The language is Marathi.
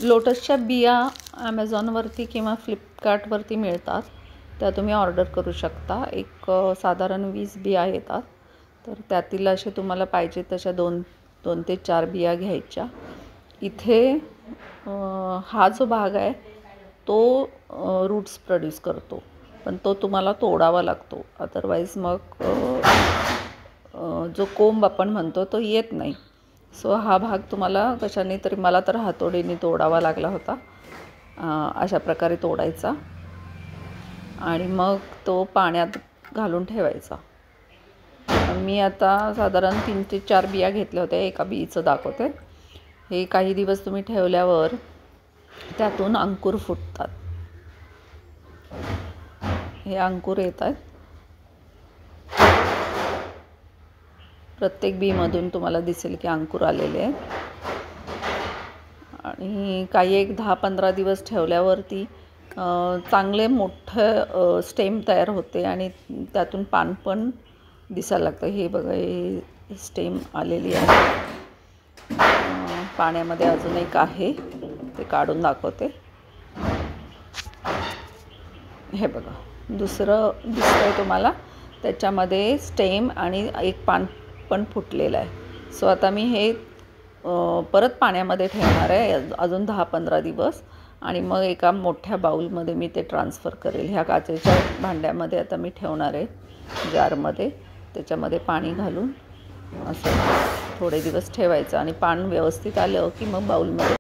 लोटसच्या बिया ॲमेझॉनवरती किंवा फ्लिपकार्टवरती मिळतात. त्या तुम्ही ऑर्डर करू शकता. एक साधारण 20 बिया येतात. तर त्यातील असे तुम्हाला पाहिजे तशा 2 ते 4 बिया घ्यायच्या. इथे हा जो भाग आहे तो रूट्स प्रोड्यूस करतो, पण तो तुम्हाला तोडावा लागतो. अदरवाईज मग जो कोंब आपण म्हणतो तो येत नाही. सो हा भाग तुम्हाला कशाने तरी, मला तर हातोडीने तोडावा लागला होता. अशा प्रकारे तोडायचा आणि मग तो पाण्यात घालून ठेवायचा. मी आता साधारण 3 ते 4 बिया घेतल्या होत्या. एका बिईचं दाखवते. हे काही दिवस तुम्ही ठेवल्यावर त्यातून अंकुर फुटतात. हे अंकुर येत आहेत. प्रत्येक बीमधून तुम्हाला दिसेल की अंकुर आलेले आहेत. आणि काही एक 10-15 दिवस ठेवल्यावरती चांगले मोठं स्टेम तयार होते आणि त्यातून पान पण दिसायला लागतं. हे बघा, हे स्टेम आलेली आहे. पाण्यामध्ये अजून एक आहे, ते काढून दाखवते. हे बघा, दुसरं दिसतंय तुम्हाला. त्याच्यामध्ये स्टेम आणि एक पान पण फुटलेलं आहे. सो आता मी हे परत पाण्यामध्ये ठेवणार आहे अजून 10-15 दिवस आणि मग एका मोठ्या बाऊलमध्ये मी ते ट्रान्सफर करेल. ह्या काचेच्या भांड्यामध्ये आता मी ठेवणार आहे, जारमध्ये. त्याच्यामध्ये पाणी घालून असं थोडे दिवस ठेवायचं आणि पान व्यवस्थित आलं की मग बाऊलमध्ये